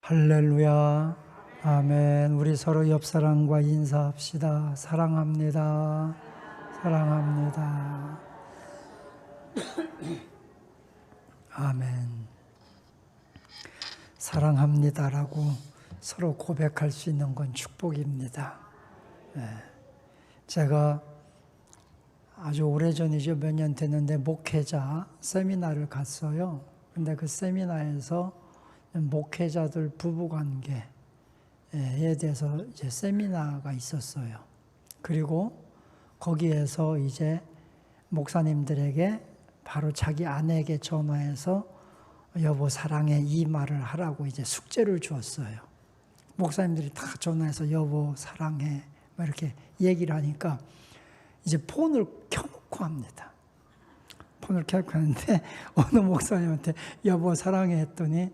할렐루야. 아멘. 우리 서로 옆 사람과 인사합시다. 사랑합니다. 사랑합니다. 아멘. 사랑합니다라고 서로 고백할 수 있는 건 축복입니다. 제가 아주 오래전이죠. 몇 년 됐는데 목회자 세미나를 갔어요. 근데 그 세미나에서 목회자들 부부관계에 대해서 이제 세미나가 있었어요. 그리고 거기에서 이제 목사님들에게 바로 자기 아내에게 전화해서 여보 사랑해 이 말을 하라고 이제 숙제를 주었어요. 목사님들이 다 전화해서 여보 사랑해 막 이렇게 얘기를 하니까 이제 폰을 켜놓고 합니다. 폰을 켜놓고 하는데 어느 목사님한테 여보 사랑해 했더니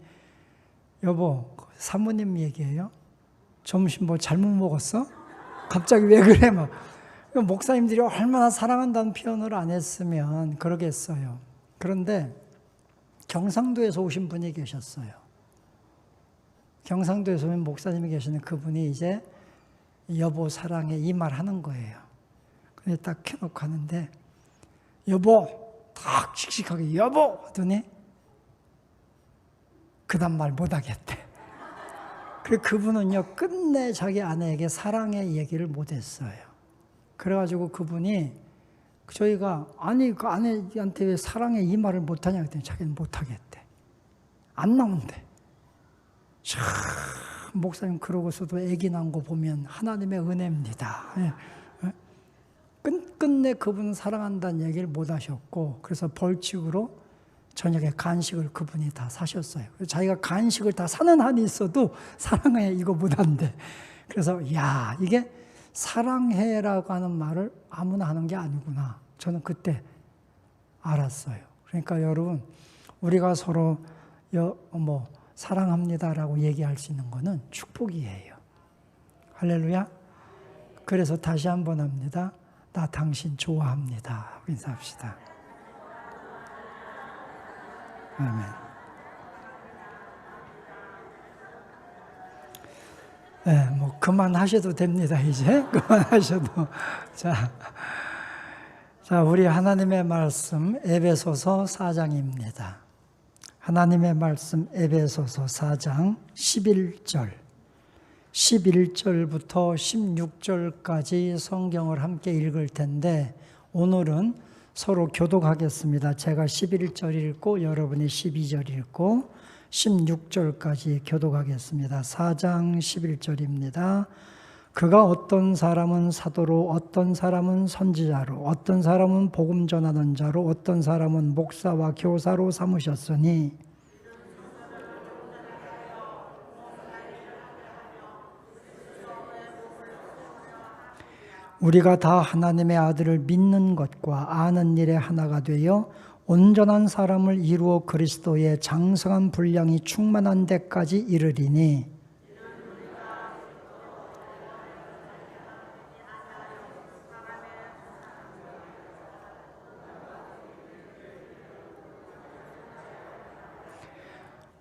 여보 사모님 얘기예요? 점심 뭐 잘못 먹었어? 갑자기 왜 그래? 막 목사님들이 얼마나 사랑한다는 표현을 안 했으면 그러겠어요. 그런데 경상도에서 오신 분이 계셨어요. 경상도에서 오신 목사님이 계시는 그분이 이제 여보 사랑해 이 말 하는 거예요. 근데 딱 켜놓고 하는데 여보 딱 씩씩하게 여보 하더니 그 다음 말 못하겠대. 그리고 그분은요 끝내 자기 아내에게 사랑의 얘기를 못했어요. 그래가지고 그분이 저희가 아니 그 아내한테 왜 사랑해 이 말을 못하냐 그랬더니 자기는 못하겠대. 안 나온대. 참 목사님 그러고서도 아기 낳은 거 보면 하나님의 은혜입니다. 끝내 그분은 사랑한다는 얘기를 못하셨고 그래서 벌칙으로 저녁에 간식을 그분이 다 사셨어요. 자기가 간식을 다 사는 한이 있어도 사랑해 이거 못한대. 그래서 야 이게 사랑해라고 하는 말을 아무나 하는 게 아니구나. 저는 그때 알았어요. 그러니까 여러분 우리가 서로 사랑합니다라고 얘기할 수 있는 거는 축복이에요. 할렐루야. 그래서 다시 한번 합니다. 나 당신 좋아합니다. 인사합시다. 아멘. 네, 뭐 그만하셔도 됩니다. 이제 그만하셔도. 자, 우리 하나님의 말씀 에베소서 4장입니다. 하나님의 말씀 에베소서 4장 11절부터 16절까지 성경을 함께 읽을 텐데 오늘은 서로 교독하겠습니다. 제가 11절 읽고 여러분이 12절 읽고 16절까지 교독하겠습니다. 4장 11절입니다. 그가 어떤 사람은 사도로 어떤 사람은 선지자로 어떤 사람은 복음 전하는 자로 어떤 사람은 목사와 교사로 삼으셨으니 우리가 다 하나님의 아들을 믿는 것과 아는 일에 하나가 되어 온전한 사람을 이루어 그리스도의 장성한 분량이 충만한 데까지 이르리니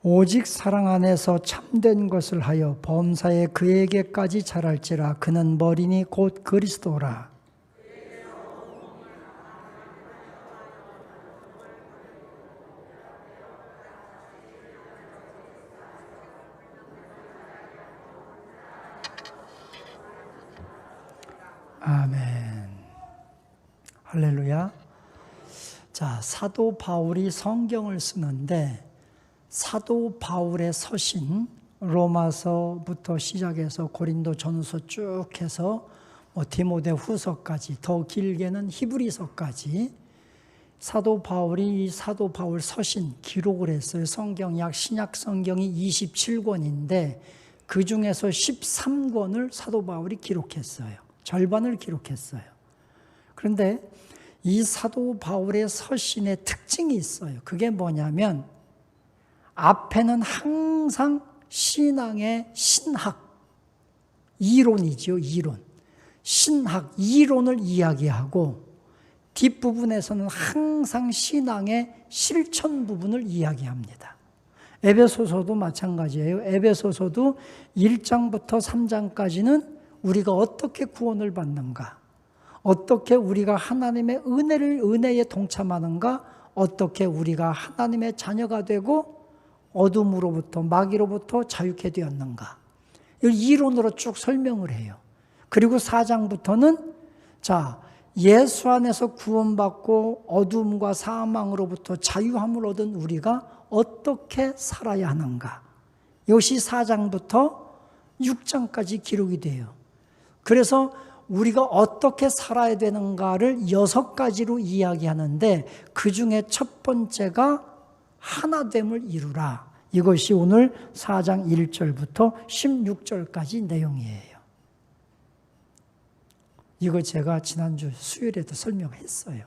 오직 사랑 안에서 참된 것을 하여 범사에 그에게까지 자랄지라. 그는 머리니 곧 그리스도라. 아멘. 할렐루야. 자, 사도 바울이 성경을 쓰는데 사도 바울의 서신 로마서부터 시작해서 고린도 전서 쭉 해서 디모데 후서까지 더 길게는 히브리서까지 사도 바울이 이 사도 바울 서신 기록을 했어요. 성경 약 신약 성경이 27권인데 그 중에서 13권을 사도 바울이 기록했어요. 절반을 기록했어요. 그런데 이 사도 바울의 서신의 특징이 있어요. 그게 뭐냐면 앞에는 항상 신앙의 신학, 이론이죠, 이론. 신학, 이론을 이야기하고 뒷부분에서는 항상 신앙의 실천 부분을 이야기합니다. 에베소서도 마찬가지예요. 에베소서도 1장부터 3장까지는 우리가 어떻게 구원을 받는가, 어떻게 우리가 하나님의 은혜에 동참하는가, 어떻게 우리가 하나님의 자녀가 되고 어둠으로부터, 마귀로부터 자유케 되었는가, 이걸 이론으로 쭉 설명을 해요. 그리고 4장부터는 자, 예수 안에서 구원받고 어둠과 사망으로부터 자유함을 얻은 우리가 어떻게 살아야 하는가, 이것이 4장부터 6장까지 기록이 돼요. 그래서 우리가 어떻게 살아야 되는가를 6가지로 이야기하는데 그 중에 첫 번째가 하나됨을 이루라. 이것이 오늘 4장 1절부터 16절까지 내용이에요. 이거 제가 지난주 수요일에도 설명했어요.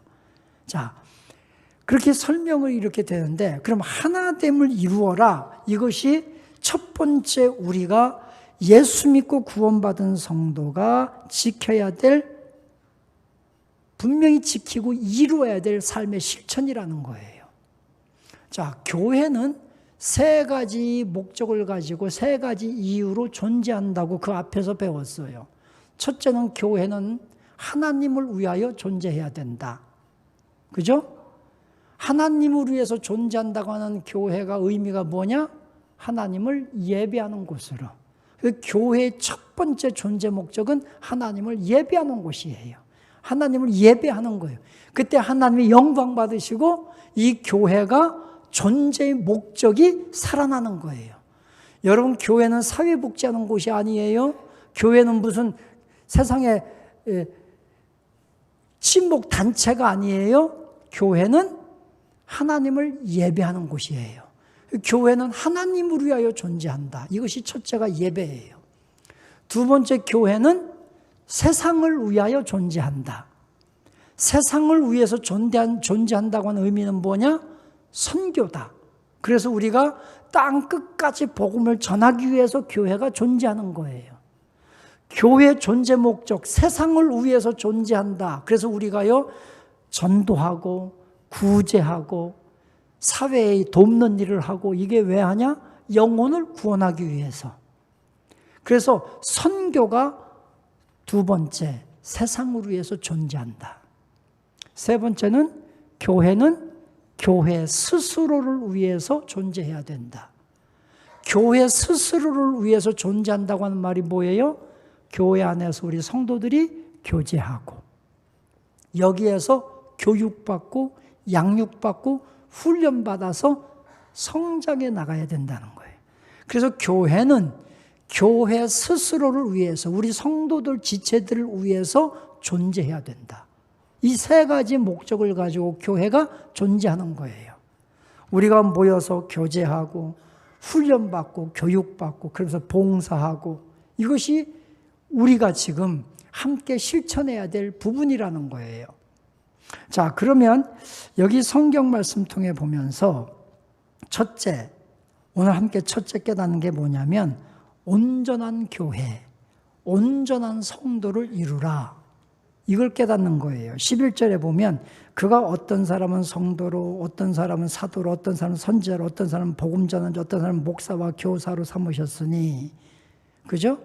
자, 그렇게 설명을 이렇게 되는데, 그럼 하나됨을 이루어라. 이것이 첫 번째 우리가 예수 믿고 구원받은 성도가 지켜야 될, 분명히 지키고 이루어야 될 삶의 실천이라는 거예요. 자, 교회는 3가지 목적을 가지고 3가지 이유로 존재한다고 그 앞에서 배웠어요. 첫째는 교회는 하나님을 위하여 존재해야 된다. 그죠? 하나님을 위해서 존재한다고 하는 교회가 의미가 뭐냐? 하나님을 예배하는 곳으로. 그 교회의 첫 번째 존재 목적은 하나님을 예배하는 곳이에요. 하나님을 예배하는 거예요. 그때 하나님이 영광 받으시고 이 교회가 존재의 목적이 살아나는 거예요. 여러분, 교회는 사회복지하는 곳이 아니에요. 교회는 무슨 세상에 친목 단체가 아니에요. 교회는 하나님을 예배하는 곳이에요. 교회는 하나님을 위하여 존재한다. 이것이 첫째가 예배예요. 두 번째, 교회는 세상을 위하여 존재한다. 세상을 위해서 존재한다고 하는 의미는 뭐냐? 선교다. 그래서 우리가 땅 끝까지 복음을 전하기 위해서 교회가 존재하는 거예요. 교회의 존재 목적, 세상을 위해서 존재한다. 그래서 우리가요, 전도하고 구제하고 사회에 돕는 일을 하고, 이게 왜 하냐? 영혼을 구원하기 위해서. 그래서 선교가 두 번째, 세상을 위해서 존재한다. 세 번째는 교회는 교회 스스로를 위해서 존재해야 된다. 교회 스스로를 위해서 존재한다고 하는 말이 뭐예요? 교회 안에서 우리 성도들이 교제하고 여기에서 교육받고 양육받고 훈련받아서 성장해 나가야 된다는 거예요. 그래서 교회는 교회 스스로를 위해서, 우리 성도들 지체들을 위해서 존재해야 된다. 이 3가지 목적을 가지고 교회가 존재하는 거예요. 우리가 모여서 교제하고 훈련받고 교육받고 그러면서 봉사하고, 이것이 우리가 지금 함께 실천해야 될 부분이라는 거예요. 자, 그러면 여기 성경 말씀 통해 보면서 첫째, 오늘 함께 첫째 깨닫는 게 뭐냐면 온전한 교회, 온전한 성도를 이루라. 이걸 깨닫는 거예요. 11절에 보면 그가 어떤 사람은 성도로, 어떤 사람은 사도로, 어떤 사람은 선지자로, 어떤 사람은 복음 전환자, 어떤 사람은 목사와 교사로 삼으셨으니, 그죠?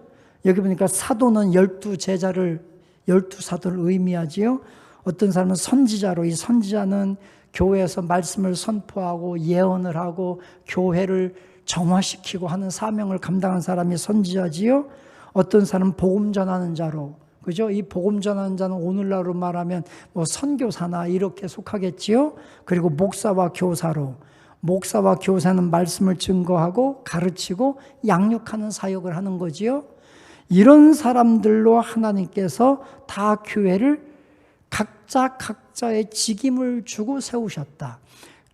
여기 보니까 사도는 12제자를, 12사도를 의미하지요. 어떤 사람은 선지자로, 이 선지자는 교회에서 말씀을 선포하고 예언을 하고 교회를 정화시키고 하는 사명을 감당한 사람이 선지자지요. 어떤 사람은 복음 전하는 자로, 그죠? 이 복음 전하는 자는 오늘날로 말하면 뭐 선교사나 이렇게 속하겠지요. 그리고 목사와 교사로, 목사와 교사는 말씀을 증거하고 가르치고 양육하는 사역을 하는 거지요. 이런 사람들로 하나님께서 다 교회를 각자의 직임을 주고 세우셨다.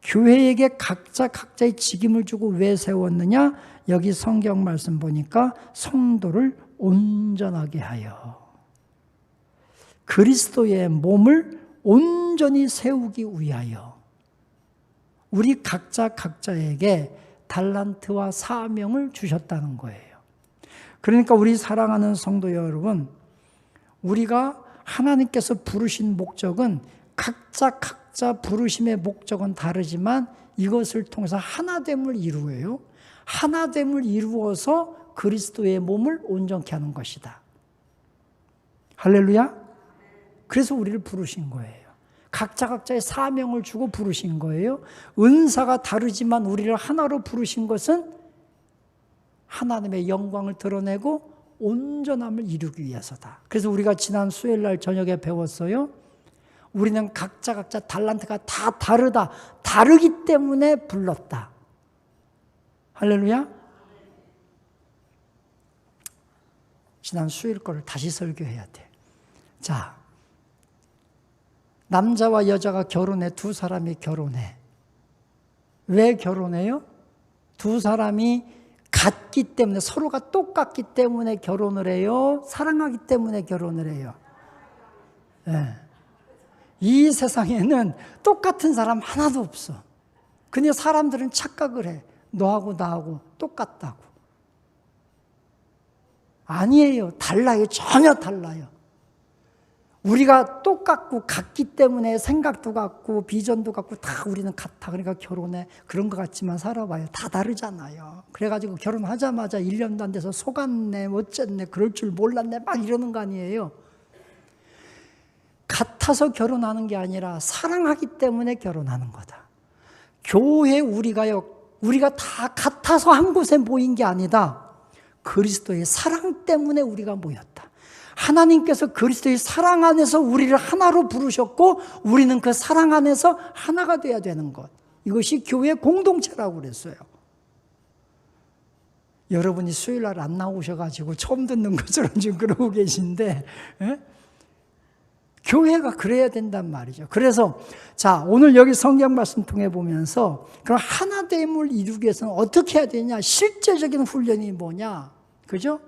교회에게 각자의 직임을 주고 왜 세웠느냐? 여기 성경 말씀 보니까 성도를 온전하게 하여 그리스도의 몸을 온전히 세우기 위하여 우리 각자에게 달란트와 사명을 주셨다는 거예요. 그러니까 우리 사랑하는 성도 여러분, 우리가 하나님께서 부르신 목적은 각자 부르심의 목적은 다르지만 이것을 통해서 하나됨을 이루어요. 하나됨을 이루어서 그리스도의 몸을 온전케 하는 것이다. 할렐루야. 그래서 우리를 부르신 거예요. 각자의 사명을 주고 부르신 거예요. 은사가 다르지만 우리를 하나로 부르신 것은 하나님의 영광을 드러내고 온전함을 이루기 위해서다. 그래서 우리가 지난 수요일날 저녁에 배웠어요. 우리는 각자 달란트가 다 다르다. 다르기 때문에 불렀다. 할렐루야. 지난 수요일 거를 다시 설교해야 돼. 자, 남자와 여자가 결혼해. 두 사람이 결혼해. 왜 결혼해요? 두 사람이 같기 때문에, 서로가 똑같기 때문에 결혼을 해요? 사랑하기 때문에 결혼을 해요? 네. 이 세상에는 똑같은 사람 하나도 없어. 근데 사람들은 착각을 해. 너하고 나하고 똑같다고. 아니에요. 달라요. 전혀 달라요. 우리가 똑같고 같기 때문에 생각도 같고 비전도 같고 다 우리는 같아. 그러니까 결혼해. 그런 것 같지만 살아봐요. 다 다르잖아요. 그래가지고 결혼하자마자 1년도 안 돼서 속았네, 어쨌네, 그럴 줄 몰랐네 막 이러는 거 아니에요. 같아서 결혼하는 게 아니라 사랑하기 때문에 결혼하는 거다. 교회 우리가 다 같아서 한 곳에 모인 게 아니다. 그리스도의 사랑 때문에 우리가 모였다. 하나님께서 그리스도의 사랑 안에서 우리를 하나로 부르셨고 우리는 그 사랑 안에서 하나가 돼야 되는 것. 이것이 교회 공동체라고 그랬어요. 여러분이 수요일날 안 나오셔가지고 처음 듣는 것처럼 지금 그러고 계신데 교회가 그래야 된단 말이죠. 그래서 자, 오늘 여기 성경 말씀 통해 보면서 그럼 하나됨을 이루기 위해서는 어떻게 해야 되냐? 실제적인 훈련이 뭐냐? 그죠?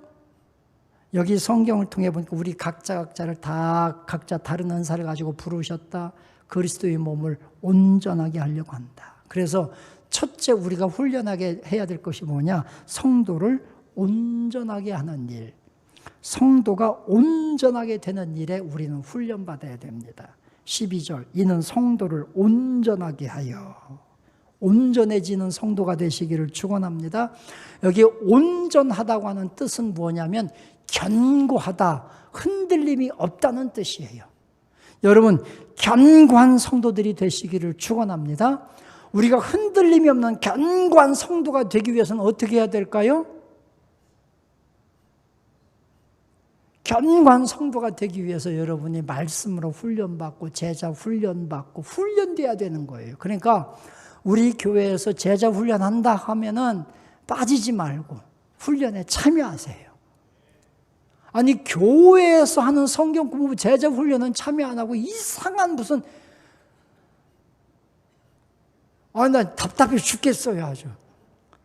여기 성경을 통해 보니까 우리 각자를 다 각자 다른 은사를 가지고 부르셨다. 그리스도의 몸을 온전하게 하려고 한다. 그래서 첫째 우리가 훈련하게 해야 될 것이 뭐냐? 성도를 온전하게 하는 일. 성도가 온전하게 되는 일에 우리는 훈련받아야 됩니다. 12절, 이는 성도를 온전하게 하여 온전해지는 성도가 되시기를 축원합니다. 여기 온전하다고 하는 뜻은 뭐냐면 견고하다, 흔들림이 없다는 뜻이에요. 여러분, 견고한 성도들이 되시기를 축원합니다. 우리가 흔들림이 없는 견고한 성도가 되기 위해서는 어떻게 해야 될까요? 견고한 성도가 되기 위해서 여러분이 말씀으로 훈련받고 제자 훈련받고 훈련돼야 되는 거예요. 그러니까 우리 교회에서 제자 훈련한다 하면은 빠지지 말고 훈련에 참여하세요. 아니, 교회에서 하는 성경 공부 제자 훈련은 참여 안 하고 이상한 무슨 나 답답해 죽겠어요 아주.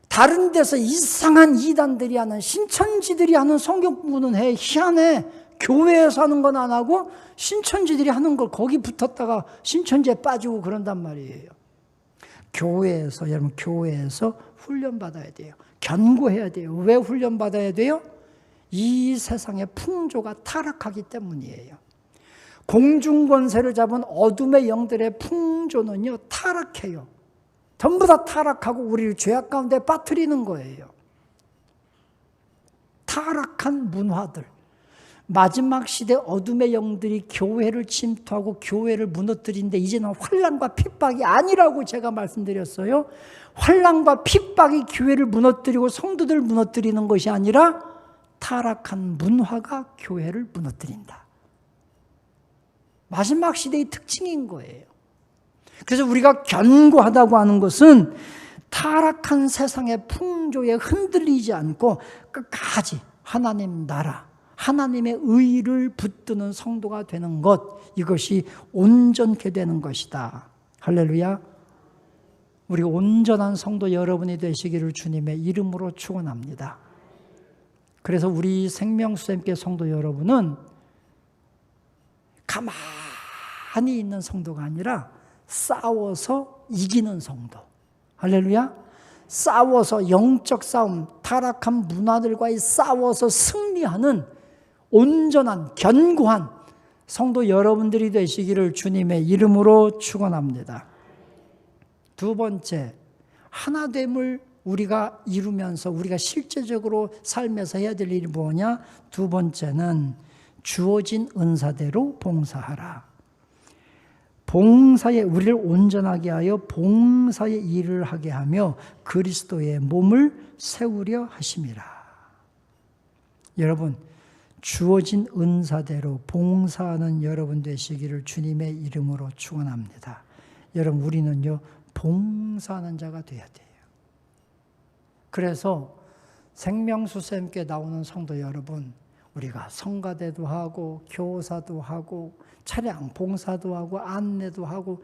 다른 데서 이상한 이단들이 하는, 신천지들이 하는 성경 공부는 해. 희한해. 교회에서 하는 건 안 하고 신천지들이 하는 걸 거기 붙었다가 신천지에 빠지고 그런단 말이에요. 교회에서, 여러분 교회에서 훈련받아야 돼요. 견고해야 돼요. 왜 훈련받아야 돼요? 이 세상의 풍조가 타락하기 때문이에요. 공중권세를 잡은 어둠의 영들의 풍조는요, 타락해요. 전부 다 타락하고 우리를 죄악 가운데 빠뜨리는 거예요. 타락한 문화들. 마지막 시대 어둠의 영들이 교회를 침투하고 교회를 무너뜨리는데 이제는 환난과 핍박이 아니라고 제가 말씀드렸어요. 환난과 핍박이 교회를 무너뜨리고 성도들을 무너뜨리는 것이 아니라 타락한 문화가 교회를 무너뜨린다. 마지막 시대의 특징인 거예요. 그래서 우리가 견고하다고 하는 것은 타락한 세상의 풍조에 흔들리지 않고 끝까지 하나님 나라, 하나님의 의를 붙드는 성도가 되는 것, 이것이 온전케 되는 것이다. 할렐루야. 우리 온전한 성도 여러분이 되시기를 주님의 이름으로 축원합니다. 그래서 우리 생명수샘교회 성도 여러분은 가만히 있는 성도가 아니라 싸워서 이기는 성도. 할렐루야. 싸워서 영적 싸움, 타락한 문화들과의 싸워서 승리하는 온전한 견고한 성도 여러분들이 되시기를 주님의 이름으로 축원합니다. 두 번째, 하나됨을 우리가 이루면서 우리가 실제적으로 삶에서 해야 될 일이 뭐냐? 두 번째는 주어진 은사대로 봉사하라. 봉사에 우리를 온전하게 하여 봉사의 일을 하게 하며 그리스도의 몸을 세우려 하심이라. 여러분, 주어진 은사대로 봉사하는 여러분 되시기를 주님의 이름으로 축원합니다. 여러분, 우리는요 봉사하는 자가 되어야 돼요. 그래서 생명수쌤께 나오는 성도 여러분, 우리가 성가대도 하고 교사도 하고 차량 봉사도 하고 안내도 하고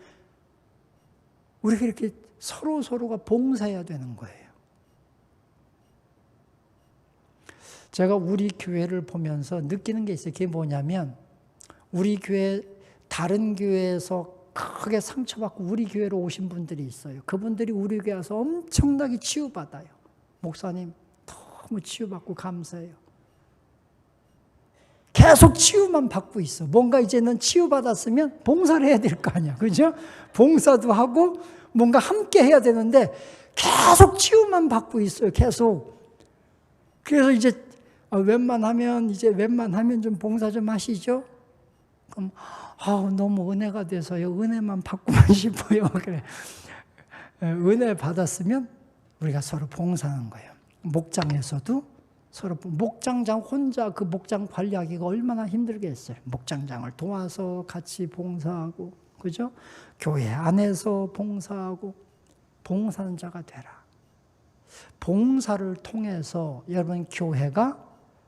우리가 이렇게 서로가 봉사해야 되는 거예요. 제가 우리 교회를 보면서 느끼는 게 있어요. 그게 뭐냐면 우리 교회 다른 교회에서 크게 상처받고 우리 교회로 오신 분들이 있어요. 그분들이 우리 교회 와서 엄청나게 치유받아요. 목사님 너무 치유받고 감사해요. 계속 치유만 받고 있어. 뭔가 이제는 치유받았으면 봉사를 해야 될 거 아니야. 그죠? 봉사도 하고 뭔가 함께 해야 되는데 계속 치유만 받고 있어요. 계속. 그래서 이제 웬만하면 좀 봉사 좀 하시죠? 그럼 너무 은혜가 돼서요. 은혜만 받고만 싶어요. 그래. 은혜 받았으면 우리가 서로 봉사하는 거예요. 목장에서도 서로 목장장 혼자 그 목장 관리하기가 얼마나 힘들겠어요. 목장장을 도와서 같이 봉사하고, 그죠? 교회 안에서 봉사하고, 봉사하는 자가 되라. 봉사를 통해서 여러분 교회가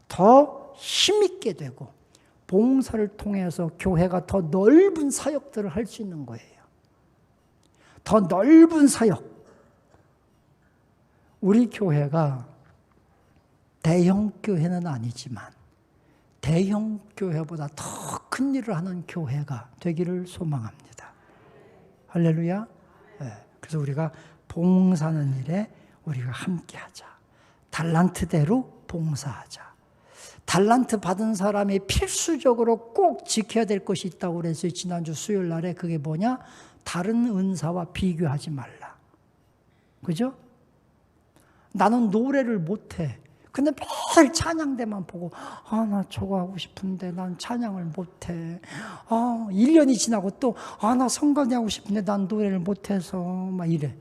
더 힘있게 되고, 봉사를 통해서 교회가 더 넓은 사역들을 할 수 있는 거예요. 더 넓은 사역. 우리 교회가 대형 교회는 아니지만 대형 교회보다 더 큰 일을 하는 교회가 되기를 소망합니다. 할렐루야. 네. 그래서 우리가 봉사하는 일에 우리가 함께하자. 달란트대로 봉사하자. 달란트 받은 사람이 필수적으로 꼭 지켜야 될 것이 있다고 그랬어요. 지난주 수요일 날에 그게 뭐냐? 다른 은사와 비교하지 말라. 그죠? 나는 노래를 못해. 근데 매일 찬양대만 보고 나 저거 하고 싶은데 난 찬양을 못해. 1년이 지나고 또 나 성가대 하고 싶은데 난 노래를 못해서 막 이래.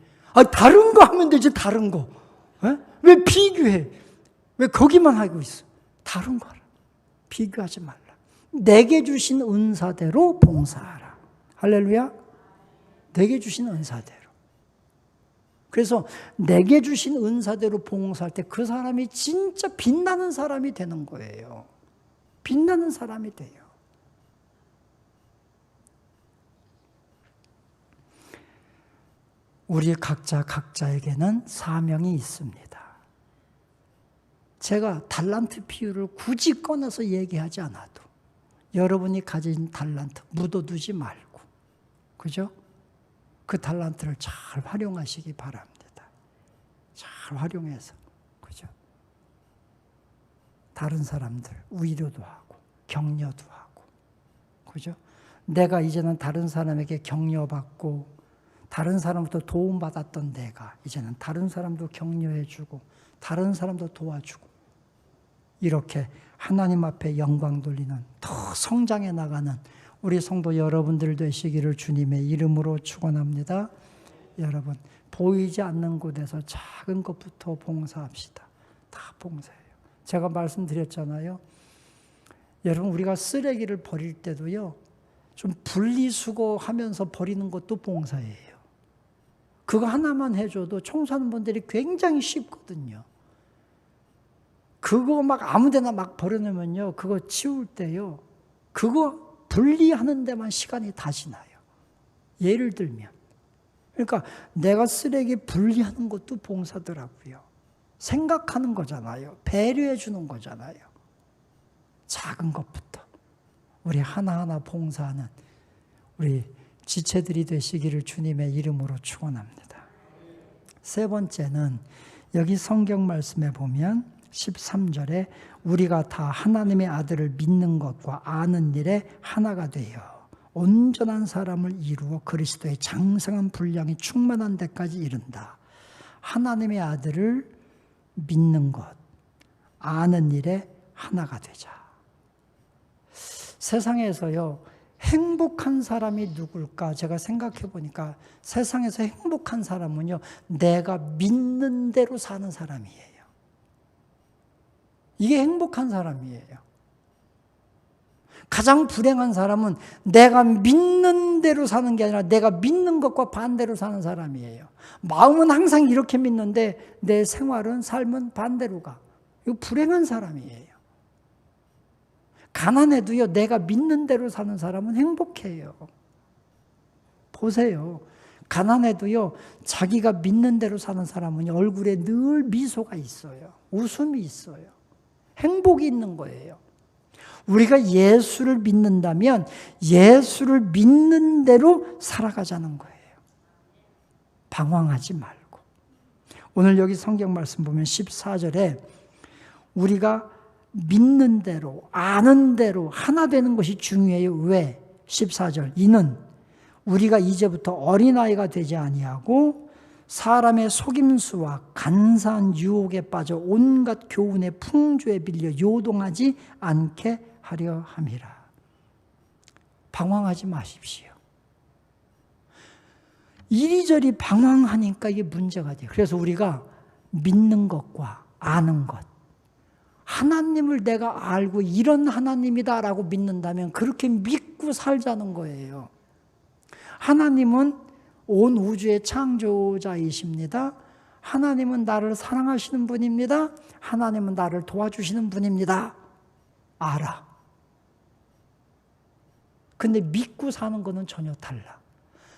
다른 거 하면 되지. 다른 거. 왜 비교해? 왜 거기만 하고 있어? 다른 거 하라. 비교하지 말라. 내게 주신 은사대로 봉사하라. 할렐루야. 내게 주신 은사대로. 그래서 내게 주신 은사대로 봉사할 때 그 사람이 진짜 빛나는 사람이 되는 거예요. 빛나는 사람이 돼요. 우리 각자에게는 사명이 있습니다. 제가 달란트 비율을 굳이 꺼내서 얘기하지 않아도 여러분이 가진 달란트 묻어두지 말고, 그죠? 그 달란트를 잘 활용하시기 바랍니다. 잘 활용해서, 그죠? 다른 사람들 위로도 하고 격려도 하고, 그죠? 내가 이제는 다른 사람에게 격려받고 다른 사람부터 도움받았던 내가 이제는 다른 사람도 격려해주고 다른 사람도 도와주고, 이렇게 하나님 앞에 영광 돌리는 더 성장해 나가는 우리 성도 여러분들 되시기를 주님의 이름으로 축원합니다. 여러분, 보이지 않는 곳에서 작은 것부터 봉사합시다. 다 봉사해요. 제가 말씀드렸잖아요. 여러분, 우리가 쓰레기를 버릴 때도요, 좀 분리수거하면서 버리는 것도 봉사예요. 그거 하나만 해줘도 청소하는 분들이 굉장히 쉽거든요. 그거 막 아무데나 막 버려놓으면요, 그거 치울 때요, 그거 분리하는 데만 시간이 다 지나요. 예를 들면, 그러니까 내가 쓰레기 분리하는 것도 봉사더라고요. 생각하는 거잖아요. 배려해 주는 거잖아요. 작은 것부터 우리 하나하나 봉사하는 우리 지체들이 되시기를 주님의 이름으로 축원합니다. 세 번째는 여기 성경 말씀에 보면 13절에 우리가 다 하나님의 아들을 믿는 것과 아는 일에 하나가 되어 온전한 사람을 이루어 그리스도의 장성한 분량이 충만한 데까지 이른다. 하나님의 아들을 믿는 것, 아는 일에 하나가 되자. 세상에서요, 행복한 사람이 누굴까? 제가 생각해 보니까 세상에서 행복한 사람은요, 내가 믿는 대로 사는 사람이에요. 이게 행복한 사람이에요. 가장 불행한 사람은 내가 믿는 대로 사는 게 아니라 내가 믿는 것과 반대로 사는 사람이에요. 마음은 항상 이렇게 믿는데 내 생활은, 삶은 반대로 가. 이거 불행한 사람이에요. 가난해도요, 내가 믿는 대로 사는 사람은 행복해요. 보세요. 가난해도요, 자기가 믿는 대로 사는 사람은 얼굴에 늘 미소가 있어요. 웃음이 있어요. 행복이 있는 거예요. 우리가 예수를 믿는다면 예수를 믿는 대로 살아가자는 거예요. 방황하지 말고. 오늘 여기 성경 말씀 보면 14절에 우리가 믿는 대로, 아는 대로 하나 되는 것이 중요해요. 왜? 14절. 이는 우리가 이제부터 어린아이가 되지 아니하고 사람의 속임수와 간사한 유혹에 빠져 온갖 교훈의 풍조에 빌려 요동하지 않게 하려 함이라. 방황하지 마십시오. 이리저리 방황하니까 이게 문제가 돼요. 그래서 우리가 믿는 것과 아는 것, 하나님을 내가 알고 이런 하나님이다라고 믿는다면 그렇게 믿고 살자는 거예요. 하나님은 온 우주의 창조자이십니다. 하나님은 나를 사랑하시는 분입니다. 하나님은 나를 도와주시는 분입니다. 알아. 근데 믿고 사는 거는 전혀 달라.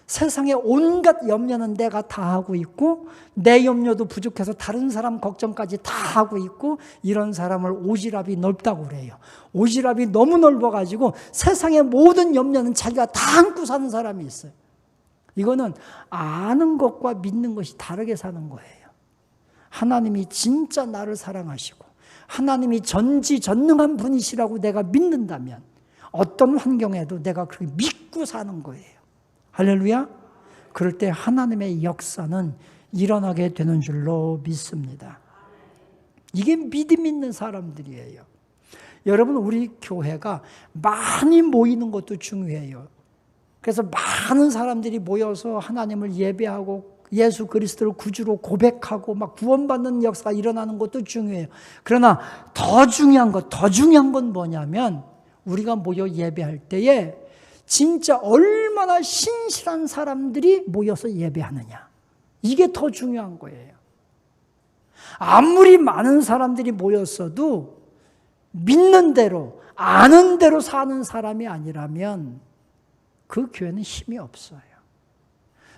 세상에 온갖 염려는 내가 다 하고 있고 내 염려도 부족해서 다른 사람 걱정까지 다 하고 있고 이런 사람을 오지랖이 넓다고 그래요. 오지랖이 너무 넓어가지고 세상의 모든 염려는 자기가 다 안고 사는 사람이 있어요. 이거는 아는 것과 믿는 것이 다르게 사는 거예요. 하나님이 진짜 나를 사랑하시고 하나님이 전지전능한 분이시라고 내가 믿는다면 어떤 환경에도 내가 그렇게 믿고 사는 거예요. 할렐루야. 그럴 때 하나님의 역사는 일어나게 되는 줄로 믿습니다. 이게 믿음 있는 사람들이에요. 여러분, 우리 교회가 많이 모이는 것도 중요해요. 그래서 많은 사람들이 모여서 하나님을 예배하고 예수 그리스도를 구주로 고백하고 막 구원받는 역사가 일어나는 것도 중요해요. 그러나 더 중요한 건 뭐냐면 우리가 모여 예배할 때에 진짜 얼마나 신실한 사람들이 모여서 예배하느냐. 이게 더 중요한 거예요. 아무리 많은 사람들이 모였어도 믿는 대로, 아는 대로 사는 사람이 아니라면 그 교회는 힘이 없어요.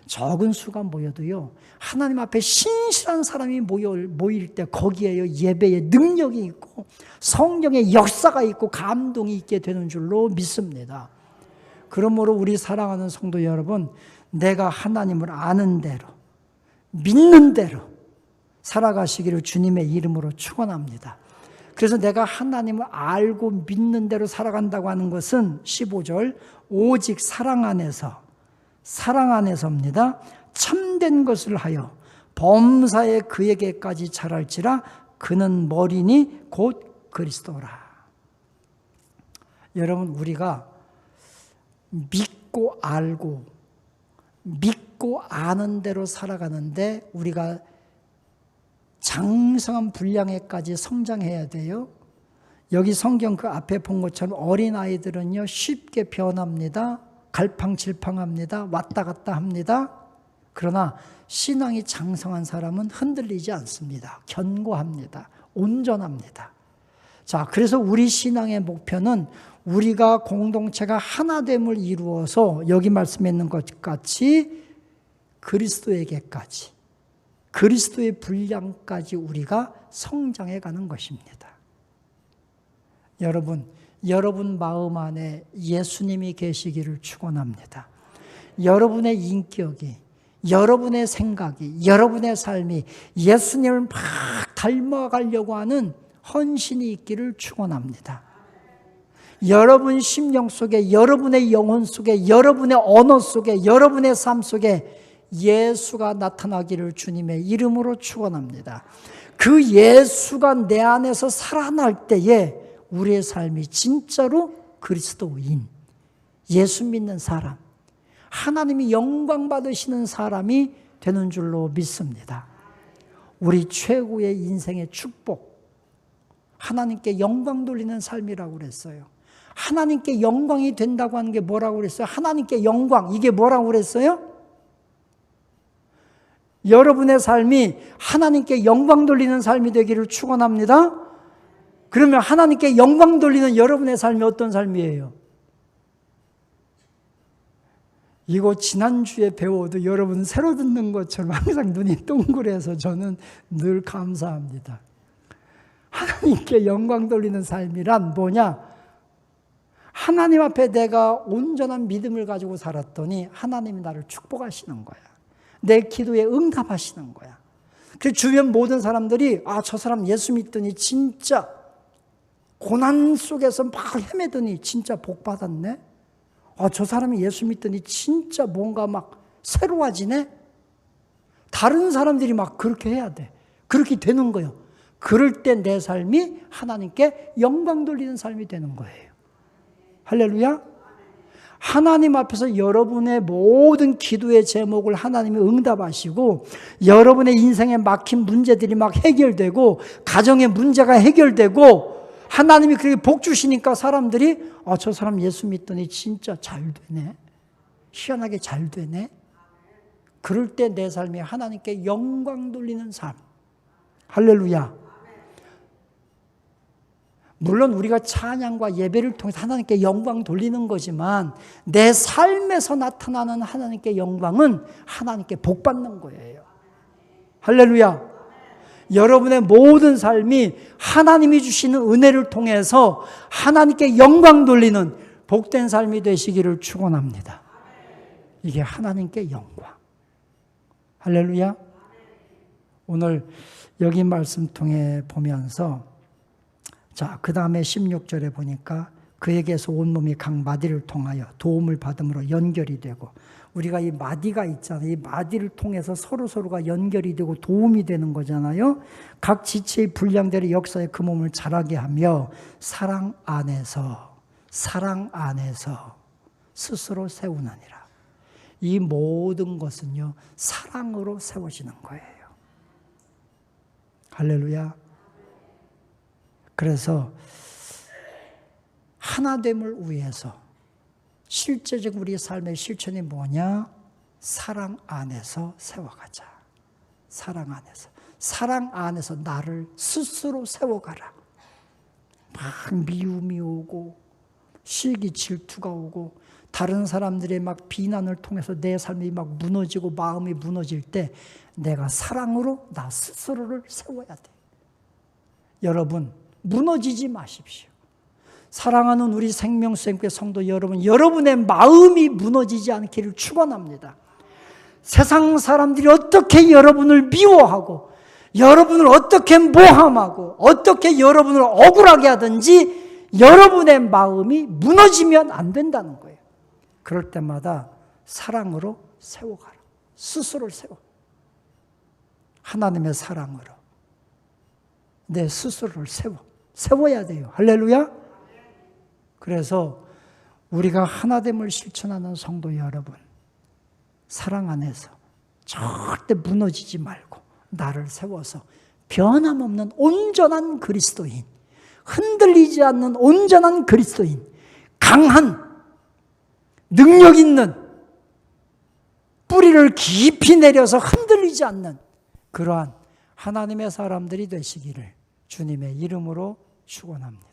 적은 수가 모여도요, 하나님 앞에 신실한 사람이 모일 때 거기에요, 예배의 능력이 있고 성령의 역사가 있고 감동이 있게 되는 줄로 믿습니다. 그러므로 우리 사랑하는 성도 여러분, 내가 하나님을 아는 대로, 믿는 대로 살아가시기를 주님의 이름으로 축원합니다. 그래서 내가 하나님을 알고 믿는 대로 살아간다고 하는 것은 15절, 오직 사랑 안에서입니다. 참된 것을 하여 범사에 그에게까지 자랄지라. 그는 머리니 곧 그리스도라. 여러분, 우리가 믿고 알고 믿고 아는 대로 살아가는데 우리가 장성한 분량에까지 성장해야 돼요. 여기 성경 그 앞에 본 것처럼 어린아이들은요 쉽게 변합니다. 갈팡질팡합니다. 왔다 갔다 합니다. 그러나 신앙이 장성한 사람은 흔들리지 않습니다. 견고합니다. 온전합니다. 자, 그래서 우리 신앙의 목표는 우리가 공동체가 하나됨을 이루어서 여기 말씀에 있는 것 같이 그리스도에게까지, 그리스도의 분량까지 우리가 성장해 가는 것입니다. 여러분 마음 안에 예수님이 계시기를 축원합니다. 여러분의 인격이 여러분의 생각이, 여러분의 삶이 예수님을 막 닮아가려고 하는 헌신이 있기를 축원합니다. 여러분 심령 속에, 여러분의 영혼 속에, 여러분의 언어 속에, 여러분의 삶 속에 예수가 나타나기를 주님의 이름으로 축원합니다. 그 예수가 내 안에서 살아날 때에 우리의 삶이 진짜로 그리스도인, 예수 믿는 사람, 하나님이 영광 받으시는 사람이 되는 줄로 믿습니다. 우리 최고의 인생의 축복, 하나님께 영광 돌리는 삶이라고 그랬어요. 하나님께 영광이 된다고 하는 게 뭐라고 그랬어요? 하나님께 영광, 이게 뭐라고 그랬어요? 여러분의 삶이 하나님께 영광 돌리는 삶이 되기를 축원합니다. 그러면 하나님께 영광 돌리는 여러분의 삶이 어떤 삶이에요? 이거 지난주에 배워도 여러분 새로 듣는 것처럼 항상 눈이 동그래서 저는 늘 감사합니다. 하나님께 영광 돌리는 삶이란 뭐냐? 하나님 앞에 내가 온전한 믿음을 가지고 살았더니 하나님이 나를 축복하시는 거야. 내 기도에 응답하시는 거야. 그래서 주변 모든 사람들이 저 사람 예수 믿더니 진짜 고난 속에서 막 헤매더니 진짜 복 받았네. 저 사람이 예수 믿더니 진짜 뭔가 막 새로워지네. 다른 사람들이 막 그렇게 해야 돼. 그렇게 되는 거예요. 그럴 때 내 삶이 하나님께 영광 돌리는 삶이 되는 거예요. 할렐루야. 하나님 앞에서 여러분의 모든 기도의 제목을 하나님이 응답하시고 여러분의 인생에 막힌 문제들이 막 해결되고 가정의 문제가 해결되고 하나님이 그렇게 복 주시니까 사람들이 저 사람 예수 믿더니 진짜 잘 되네. 희한하게 잘 되네. 그럴 때 내 삶이 하나님께 영광 돌리는 삶. 할렐루야. 물론 우리가 찬양과 예배를 통해서 하나님께 영광 돌리는 거지만 내 삶에서 나타나는 하나님께 영광은 하나님께 복 받는 거예요. 할렐루야. 여러분의 모든 삶이 하나님이 주시는 은혜를 통해서 하나님께 영광 돌리는 복된 삶이 되시기를 축원합니다. 이게 하나님께 영광. 할렐루야. 오늘 여기 말씀 통해 보면서 그 다음에 16절에 보니까 그에게서 온몸이 각 마디를 통하여 도움을 받음으로 연결이 되고 우리가 이 마디가 있잖아요. 이 마디를 통해서 서로가 연결이 되고 도움이 되는 거잖아요. 각 지체의 분량대로 역사의 그 몸을 자라게 하며 사랑 안에서 스스로 세우느니라. 이 모든 것은요 사랑으로 세워지는 거예요. 할렐루야. 그래서 하나됨을 위해서 실제적 우리 삶의 실천이 뭐냐? 사랑 안에서 세워가자. 사랑 안에서 나를 스스로 세워가라. 막 미움이 오고 시기 질투가 오고 다른 사람들의 막 비난을 통해서 내 삶이 막 무너지고 마음이 무너질 때 내가 사랑으로 나 스스로를 세워야 돼. 여러분 무너지지 마십시오. 사랑하는 우리 생명수행교회 성도 여러분, 여러분의 마음이 무너지지 않기를 축원합니다. 세상 사람들이 어떻게 여러분을 미워하고 여러분을 어떻게 모함하고 어떻게 여러분을 억울하게 하든지 여러분의 마음이 무너지면 안 된다는 거예요. 그럴 때마다 사랑으로 세워가라. 스스로를 하나님의 사랑으로 내 스스로를 세워야 돼요. 할렐루야. 그래서 우리가 하나됨을 실천하는 성도 여러분, 사랑 안에서 절대 무너지지 말고 나를 세워서 변함없는 온전한 그리스도인, 흔들리지 않는 온전한 그리스도인, 강한 능력 있는 뿌리를 깊이 내려서 흔들리지 않는 그러한 하나님의 사람들이 되시기를 주님의 이름으로 축원합니다.